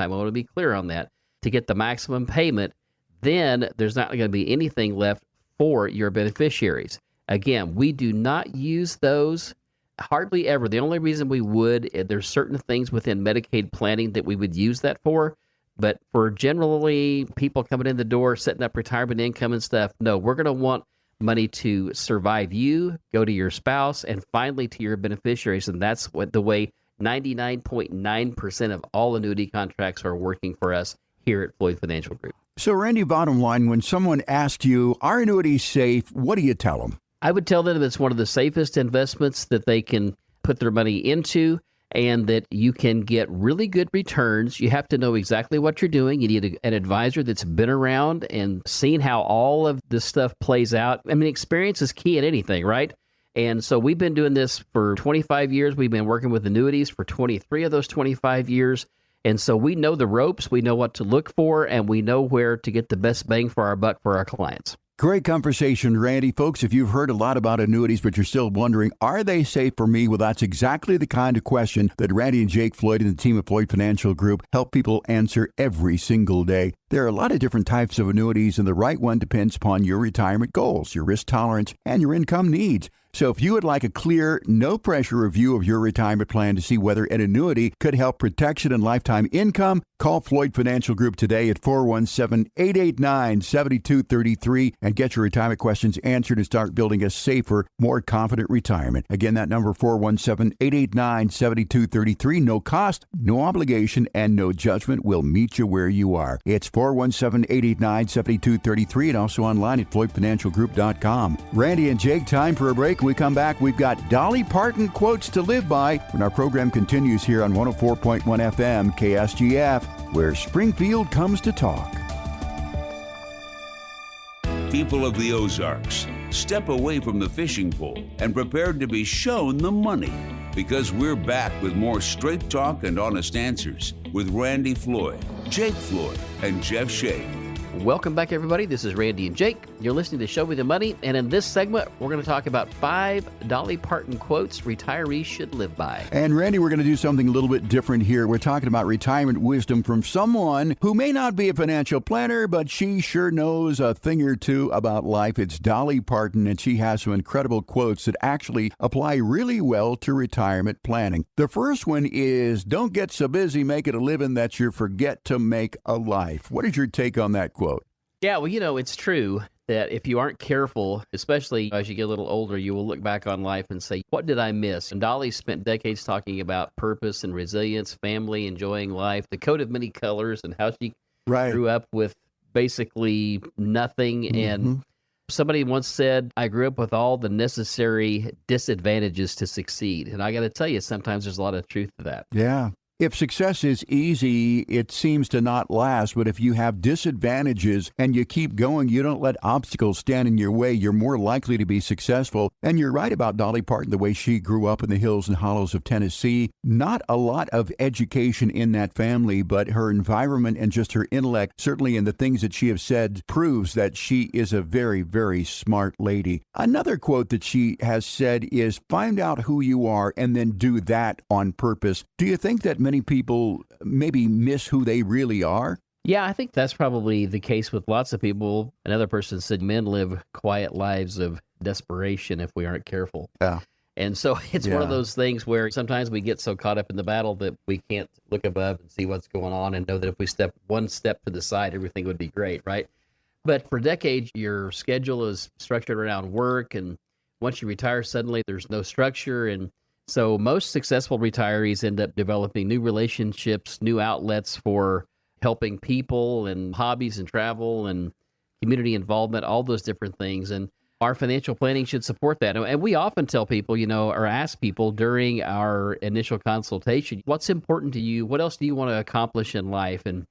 want to be clear on that, to get the maximum payment, then there's not going to be anything left for your beneficiaries. Again, we do not use those hardly ever. The only reason we would, there's certain things within Medicaid planning that we would use that for, but for generally people coming in the door, setting up retirement income and stuff, no, we're going to want money to survive you, go to your spouse, and finally to your beneficiaries. And that's what the way 99.9% of all annuity contracts are working for us here at Floyd Financial Group. So, Randy, bottom line, when someone asks you, are annuities safe, what do you tell them? I would tell them it's one of the safest investments that they can put their money into, and that you can get really good returns. You have to know exactly what you're doing. You need an advisor that's been around and seen how all of this stuff plays out. I mean, experience is key in anything, right? And so we've been doing this for 25 years. We've been working with annuities for 23 of those 25 years. And so we know the ropes, we know what to look for, and we know where to get the best bang for our buck for our clients. Great conversation, Randy. Folks, if you've heard a lot about annuities, but you're still wondering, are they safe for me? Well, that's exactly the kind of question that Randy and Jake Floyd and the team at Floyd Financial Group help people answer every single day. There are a lot of different types of annuities, and the right one depends upon your retirement goals, your risk tolerance, and your income needs. So if you would like a clear, no-pressure review of your retirement plan to see whether an annuity could help protection and lifetime income, call Floyd Financial Group today at 417-889-7233 and get your retirement questions answered and start building a safer, more confident retirement. Again, that number 417-889-7233. No cost, no obligation, and no judgment. Will meet you where you are. It's 417-889-7233 and also online at floydfinancialgroup.com. Randy and Jake, time for a break. When we come back, we've got Dolly Parton quotes to live by when our program continues here on 104.1 FM KSGF, where Springfield comes to talk. People of the Ozarks, step away from the fishing pole and prepare to be shown the money. because we're back with more straight talk and honest answers with Randy Floyd, Jake Floyd, and Jeff Shea. Welcome back, everybody. This is Randy and Jake. You're listening to Show Me the Money, and in this segment, we're going to talk about 5 Dolly Parton quotes retirees should live by. And Randy, we're going to do something a little bit different here. We're talking about retirement wisdom from someone who may not be a financial planner, but she sure knows a thing or two about life. It's Dolly Parton, and she has some incredible quotes that actually apply really well to retirement planning. The first one is, don't get so busy making a living that you forget to make a life. What is your take on that quote? Yeah, well, it's true that if you aren't careful, especially as you get a little older, you will look back on life and say, what did I miss? And Dolly spent decades talking about purpose and resilience, family, enjoying life, the coat of many colors, and how she grew up with basically nothing. And somebody once said, I grew up with all the necessary disadvantages to succeed. And I got to tell you, sometimes there's a lot of truth to that. Yeah. If success is easy, it seems to not last. But if you have disadvantages and you keep going, you don't let obstacles stand in your way, you're more likely to be successful. And you're right about Dolly Parton, the way she grew up in the hills and hollows of Tennessee. Not a lot of education in that family, but her environment and just her intellect, certainly in the things that she has said, proves that she is a very, very smart lady. Another quote that she has said is, find out who you are and then do that on purpose. Do you think that many people maybe miss who they really are? Yeah, I think that's probably the case with lots of people. Another person said men live quiet lives of desperation if we aren't careful. Yeah. And so it's one of those things where sometimes we get so caught up in the battle that we can't look above and see what's going on and know that if we step one step to the side, everything would be great, right? But for decades, your schedule is structured around work. And once you retire, suddenly there's no structure. And so most successful retirees end up developing new relationships, new outlets for helping people and hobbies and travel and community involvement, all those different things. And our financial planning should support that. And we often tell people, or ask people during our initial consultation, what's important to you? What else do you want to accomplish in life? And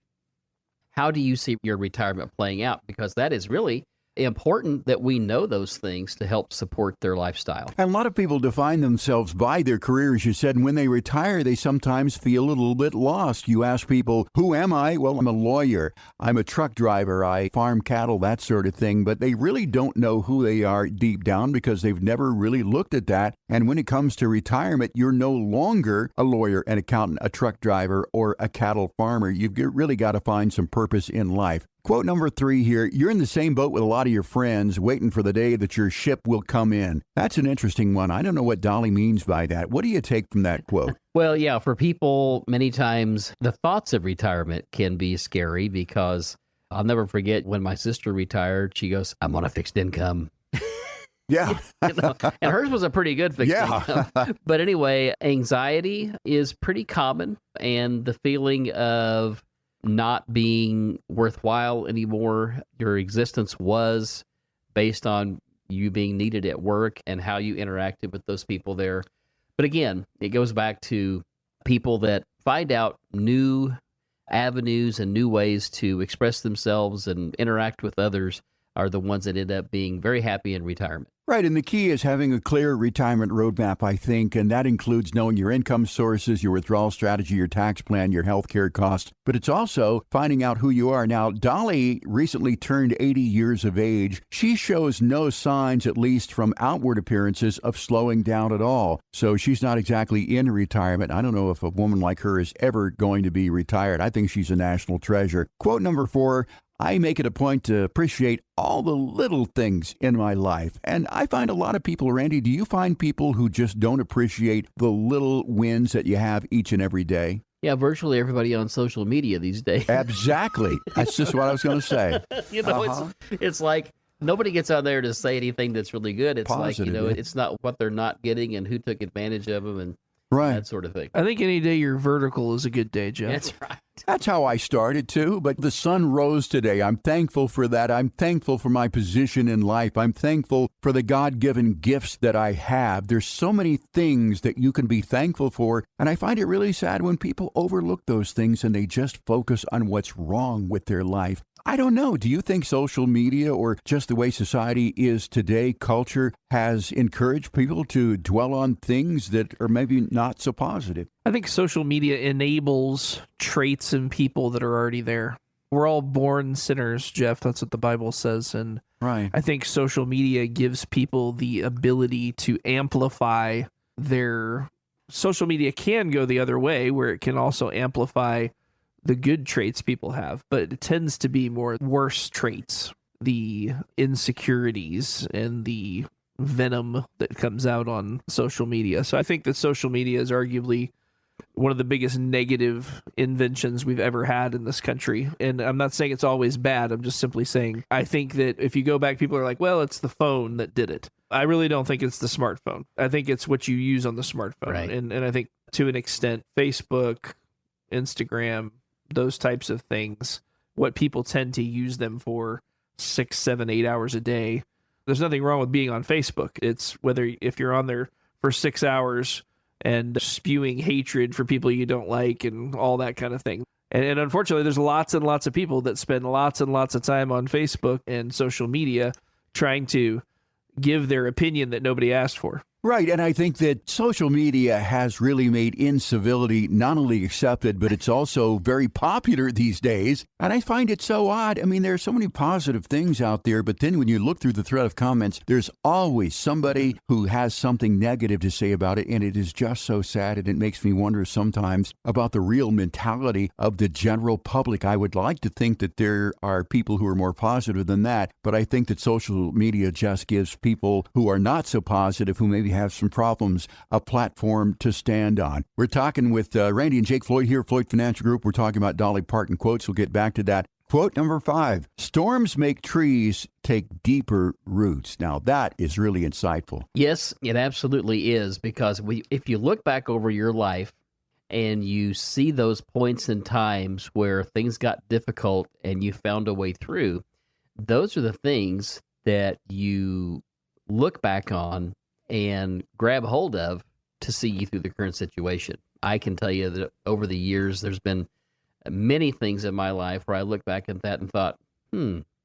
how do you see your retirement playing out? Because that is really important that we know those things to help support their lifestyle. And a lot of people define themselves by their career, as you said, and when they retire, they sometimes feel a little bit lost. You ask people, who am I? Well, I'm a lawyer. I'm a truck driver. I farm cattle, that sort of thing. But they really don't know who they are deep down because they've never really looked at that. And when it comes to retirement, you're no longer a lawyer, an accountant, a truck driver, or a cattle farmer. You've really got to find some purpose in life. Quote number 3 here, you're in the same boat with a lot of your friends waiting for the day that your ship will come in. That's an interesting one. I don't know what Dolly means by that. What do you take from that quote? Well, yeah, for people, many times the thoughts of retirement can be scary because I'll never forget when my sister retired, she goes, I'm on a fixed income. Yeah. And hers was a pretty good fixed income. But anyway, anxiety is pretty common, and the feeling of not being worthwhile anymore. Your existence was based on you being needed at work and how you interacted with those people there. But again, it goes back to people that find out new avenues and new ways to express themselves and interact with others are the ones that end up being very happy in retirement. Right, and the key is having a clear retirement roadmap, I think, and that includes knowing your income sources, your withdrawal strategy, your tax plan, your health care costs, but it's also finding out who you are. Now, Dolly recently turned 80 years of age. She shows no signs, at least from outward appearances, of slowing down at all. So she's not exactly in retirement. I don't know if a woman like her is ever going to be retired. I think she's a national treasure. Quote number 4, I make it a point to appreciate all the little things in my life. And I find a lot of people, Randy, do you find people who just don't appreciate the little wins that you have each and every day? Yeah, virtually everybody on social media these days. Exactly. That's just what I was going to say. It's like nobody gets on there to say anything that's really good. It's positive, like, it's not what they're not getting and who took advantage of them and right. that sort of thing. I think any day you're vertical is a good day, Jeff. That's right. That's how I started too, but the sun rose today. I'm thankful for that. I'm thankful for my position in life. I'm thankful for the God-given gifts that I have. There's so many things that you can be thankful for, and I find it really sad when people overlook those things and they just focus on what's wrong with their life. I don't know. Do you think social media or just the way society is today, culture, has encouraged people to dwell on things that are maybe not so positive? I think social media enables traits in people that are already there. We're all born sinners, Jeff. That's what the Bible says. And Right. I think social media gives people the ability to amplify their... Social media can go the other way, where it can also amplify the good traits people have, but it tends to be more worse traits, the insecurities and the venom that comes out on social media. So I think that social media is arguably one of the biggest negative inventions we've ever had in this country. And I'm not saying it's always bad. I'm just simply saying, I think that if you go back, people are like, well, it's the phone that did it. I really don't think it's the smartphone. I think it's what you use on the smartphone. Right. And I think to an extent, Facebook, Instagram, those types of things, what people tend to use them for 6, 7, 8 hours a day. There's nothing wrong with being on Facebook. It's whether if you're on there for 6 hours and spewing hatred for people you don't like and all that kind of thing. And unfortunately, there's lots and lots of people that spend lots and lots of time on Facebook and social media trying to give their opinion that nobody asked for. Right, and I think that social media has really made incivility not only accepted, but it's also very popular these days. And I find it so odd. I mean, there are so many positive things out there, but then when you look through the thread of comments, there's always somebody who has something negative to say about it, and it is just so sad, and it makes me wonder sometimes about the real mentality of the general public. I would like to think that there are people who are more positive than that, but I think that social media just gives people who are not so positive, who maybe have some problems, a platform to stand on. We're talking with Randy and Jake Floyd here, Floyd Financial Group. We're talking about Dolly Parton quotes. We'll get back to that. Quote number 5, storms make trees take deeper roots. Now, that is really insightful. Yes, it absolutely is, because if you look back over your life and you see those points in times where things got difficult and you found a way through, those are the things that you look back on and grab hold of to see you through the current situation. I can tell you that over the years, there's been many things in my life where I look back at that and thought,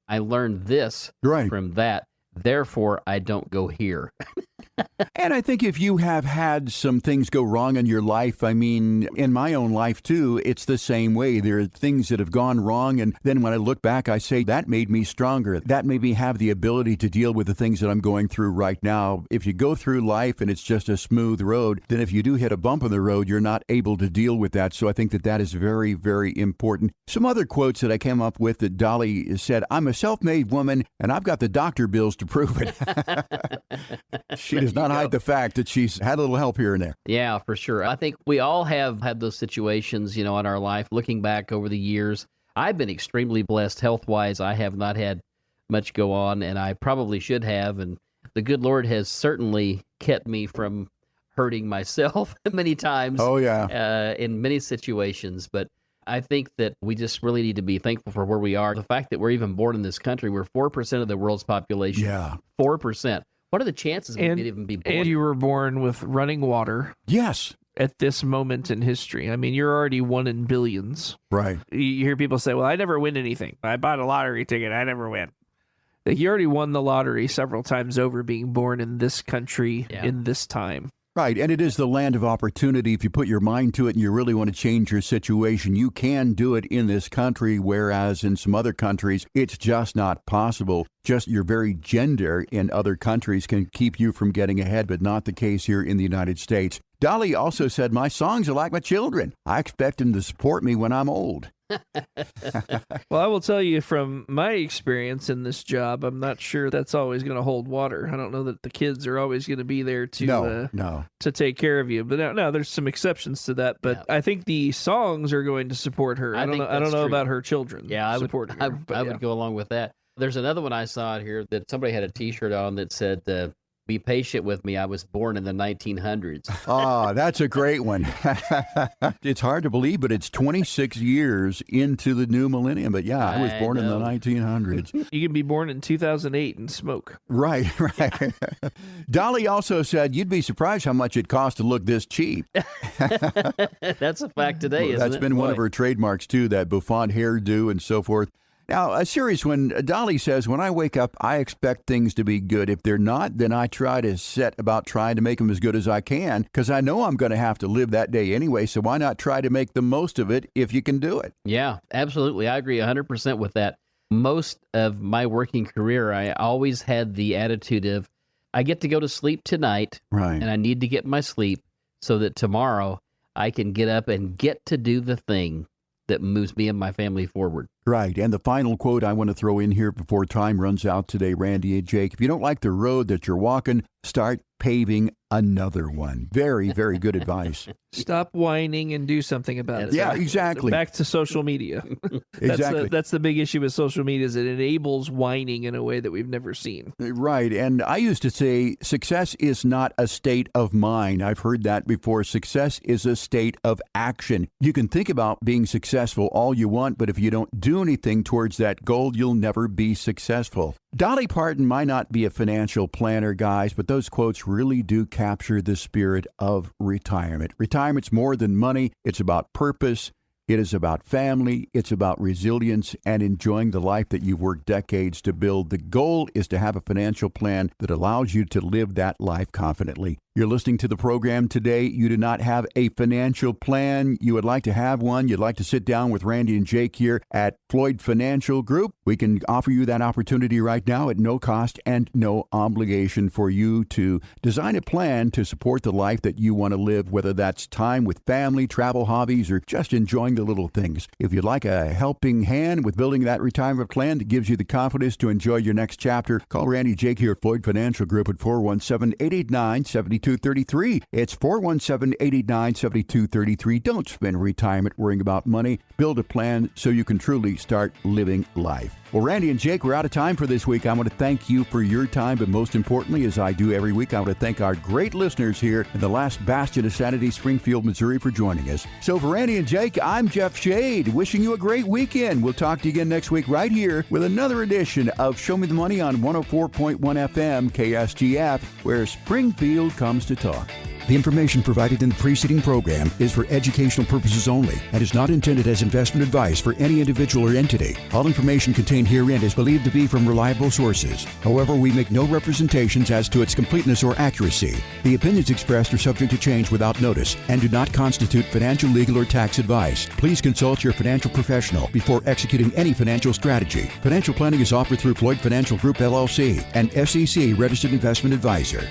I learned this from that. Therefore, I don't go here. And I think if you have had some things go wrong in your life, I mean, in my own life too, it's the same way. There are things that have gone wrong, and then when I look back, I say, that made me stronger. That made me have the ability to deal with the things that I'm going through right now. If you go through life and it's just a smooth road, then if you do hit a bump in the road, you're not able to deal with that. So I think that that is very, very important. Some other quotes that I came up with that Dolly said, I'm a self-made woman, and I've got the doctor bills to prove it. She does not hide the fact that she's had a little help here and there. Yeah, for sure. I think we all have had those situations, in our life. Looking back over the years, I've been extremely blessed health-wise. I have not had much go on, and I probably should have. And the good Lord has certainly kept me from hurting myself many times. Oh, yeah. In many situations. But I think that we just really need to be thankful for where we are. The fact that we're even born in this country, we're 4% of the world's population. Yeah. 4%. What are the chances we could even be born? And you were born with running water. Yes. At this moment in history. I mean, you're already one in billions. Right. You hear people say, well, I never win anything. I bought a lottery ticket. I never win. Like, you already won the lottery several times over being born in this country in this time. Right, and it is the land of opportunity. If you put your mind to it and you really want to change your situation, you can do it in this country, whereas in some other countries, it's just not possible. Just your very gender in other countries can keep you from getting ahead, but not the case here in the United States. Dolly also said, my songs are like my children. I expect them to support me when I'm old. Well, I will tell you from my experience in this job, I'm not sure that's always going to hold water. I don't know that the kids are always going to be there to take care of you. But no, there's some exceptions to that. But I think the songs are going to support her. I don't know about her children. Yeah, I would go along with that. There's another one I saw out here that somebody had a T-shirt on that said, Be patient with me. I was born in the 1900s. Oh, that's a great one. It's hard to believe, but it's 26 years into the new millennium. But yeah, I was born in the 1900s. You can be born in 2008 and smoke. Right. Dolly also said you'd be surprised how much it costs to look this cheap. That's a fact today, isn't it? That's been one of her trademarks, too, that bouffant hairdo and so forth. Now, a serious one, Dolly says, when I wake up, I expect things to be good. If they're not, then I try to set about trying to make them as good as I can, because I know I'm going to have to live that day anyway, so why not try to make the most of it if you can do it? Yeah, absolutely. I agree 100% with that. Most of my working career, I always had the attitude of, I get to go to sleep tonight, right, and I need to get my sleep so that tomorrow I can get up and get to do the thing that moves me and my family forward. Right. And the final quote I want to throw in here before time runs out today, Randy and Jake, if you don't like the road that you're walking, start paving another one. Very, very good advice. Stop whining and do something about it. Yeah, exactly. Back to social media. Exactly. That's the big issue with social media, is it enables whining in a way that we've never seen. Right. And I used to say success is not a state of mind. I've heard that before. Success is a state of action. You can think about being successful all you want, but if you don't do anything towards that goal, you'll never be successful. Dolly Parton might not be a financial planner, guys, but those quotes really do capture the spirit of retirement. Retirement's more than money. It's about purpose. It is about family. It's about resilience and enjoying the life that you've worked decades to build. The goal is to have a financial plan that allows you to live that life confidently. You're listening to the program today. You do not have a financial plan. You would like to have one. You'd like to sit down with Randy and Jake here at Floyd Financial Group. We can offer you that opportunity right now at no cost and no obligation for you to design a plan to support the life that you want to live, whether that's time with family, travel, hobbies, or just enjoying the little things. If you'd like a helping hand with building that retirement plan that gives you the confidence to enjoy your next chapter, call Randy and Jake here at Floyd Financial Group at 417-889-7233. It's 417-889-7233. Don't spend retirement worrying about money. Build a plan so you can truly start living life. Well, Randy and Jake, we're out of time for this week. I want to thank you for your time, but most importantly, as I do every week, I want to thank our great listeners here in the last bastion of sanity, Springfield, Missouri, for joining us. So for Randy and Jake, I'm Jeff Shade, wishing you a great weekend. We'll talk to you again next week right here with another edition of Show Me the Money on 104.1 FM KSGF, where Springfield comes to talk. The information provided in the preceding program is for educational purposes only and is not intended as investment advice for any individual or entity. All information contained herein is believed to be from reliable sources. However, we make no representations as to its completeness or accuracy. The opinions expressed are subject to change without notice and do not constitute financial, legal, or tax advice. Please consult your financial professional before executing any financial strategy. Financial planning is offered through Floyd Financial Group, LLC, an SEC registered investment advisor.